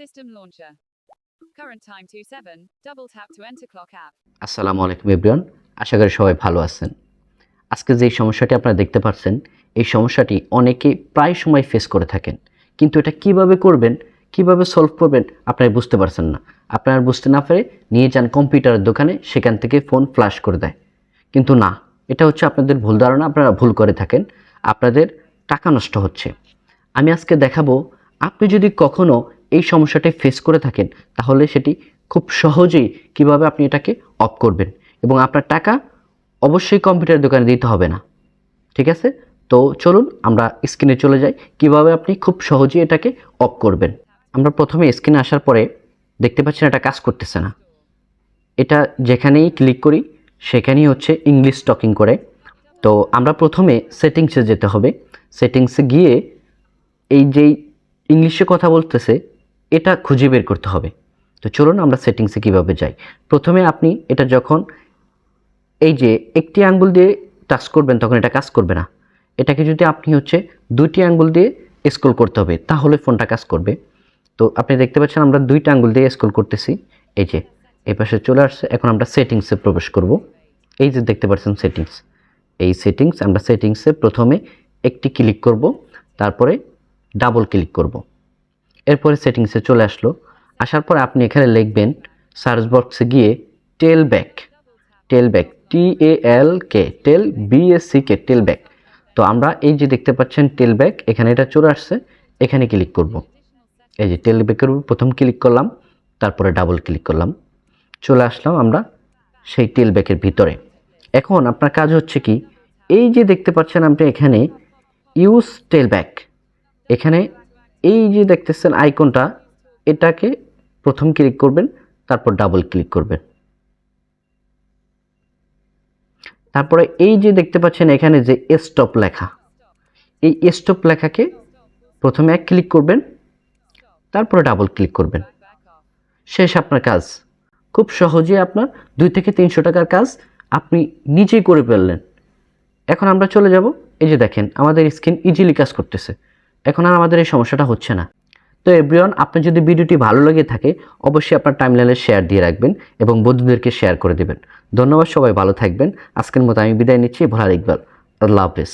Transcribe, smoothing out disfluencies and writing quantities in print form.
System launcher. Current time 27. Double tap to enter clock app. আসসালামু আলাইকুম everyone, আশা করি সবাই ভালো আছেন। আজকে যে সমস্যাটি আপনারা দেখতে পাচ্ছেন, এই সমস্যাটি অনেকেই প্রায় সময় ফেস করে থাকেন, কিন্তু এটা কিভাবে করবেন, কিভাবে সলভ করবেন আপনারা বুঝতে পারছেন না। আপনারা বুঝতে না পারে নিয়ে যান কম্পিউটারের দোকানে, সেখান থেকে ফোন ফ্ল্যাশ করে দেয়। কিন্তু না, এটা হচ্ছে আপনাদের ভুল ধারণা, আপনারা ভুল করে থাকেন, আপনাদের টাকা নষ্ট হচ্ছে। আমি আজকে দেখাবো, আপনি যদি কখনো এই সমস্যাটি ফেস করে থাকেন তাহলে সেটি খুব সহজেই কিভাবে আপনি এটাকে অফ করবেন, এবং আপনার টাকা অবশ্যই কম্পিউটার দোকানে দিতে হবে না। ঠিক আছে, তো চলুন আমরা স্ক্রিনে চলে যাই কিভাবে আপনি খুব সহজেই এটাকে অফ করবেন। আমরা প্রথমে স্ক্রিনে আসার পরে দেখতে পাচ্ছেন এটা কাজ করতেছে না। এটা যেখানেই ক্লিক করি সেখানেই হচ্ছে ইংলিশ টকিং করে। তো আমরা প্রথমে সেটিংসে যেতে হবে। সেটিংসে গিয়ে এই যেই ইংলিশে কথা বলতেছে এটা খুঁজে বের করতে হবে। তো চলুন আমরা সেটিংসে কিভাবে যাই। প্রথমে আপনি এটা যখন এই যে একটি আঙ্গুল দিয়ে টাচ করবেন তখন এটা কাজ করবে না। এটাকে যদি আপনি হচ্ছে দুটি আঙ্গুল দিয়ে স্ক্রল করতে হবে, তাহলে ফোনটা কাজ করবে। তো আপনি দেখতে পাচ্ছেন আমরা দুইটা আঙ্গুল দিয়ে স্ক্রল করতেছি, এই যে এই পাশে চলে আসছে। এখন আমরা সেটিংসে প্রবেশ করব। এই যে দেখতে পাচ্ছেন সেটিংস, এই সেটিংস, আমরা সেটিংসে প্রথমে একটি ক্লিক করব, তারপরে ডাবল ক্লিক করব। এরপরে সেটিংসে চলে আসলো। আসার পর আপনি এখানে লিখবেন সার্চ বক্সে গিয়ে টেলব্যাক, টেলব্যাক TALK, টেল BACK, টেলব্যাক। তো আমরা এই যে দেখতে পাচ্ছেন টেলব্যাক, এখানে এটা চলে আসছে, এখানে ক্লিক করব। এই যে টেলব্যাকের উপর প্রথম ক্লিক করলাম, তারপরে ডাবল ক্লিক করলাম, চলে আসলাম আমরা সেই টেলব্যাকের ভিতরে। এখন আপনার কাজ হচ্ছে কি, এই যে দেখতে পাচ্ছেন আপনি এখানে ইউজ টেলব্যাক, এখানে এই যে দেখতেছেন আইকনটা, এটাকে প্রথম ক্লিক করবেন, তারপর ডাবল ক্লিক করবেন। তারপরে এই যে দেখতে পাচ্ছেন এখানে যে স্টপ লেখা, এই স্টপ লেখাকে প্রথমে এক ক্লিক করবেন, তারপরে ডাবল ক্লিক করবেন। শেষ আপনার কাজ। খুব সহজে আপনার 2 থেকে 300 টাকার কাজ আপনি নিজেই করে ফেললেন। এখন আমরা চলে যাব, এই যে দেখেন আমাদের স্ক্রিন ইজিলি কাজ করতেছে, এখন আর আমাদের এই সমস্যাটা হচ্ছে না। তো এভরিওয়ান, আপনার যদি ভিডিওটি ভালো লেগে থাকে অবশ্যই আপনার টাইমলাইনে শেয়ার দিয়ে রাখবেন এবং বন্ধুদেরকে শেয়ার করে দেবেন। ধন্যবাদ, সবাই ভালো থাকবেন। আজকের মতো আমি বিদায় নিচ্ছি। ভালো ইকবাল, আল্লাহ হাফেজ।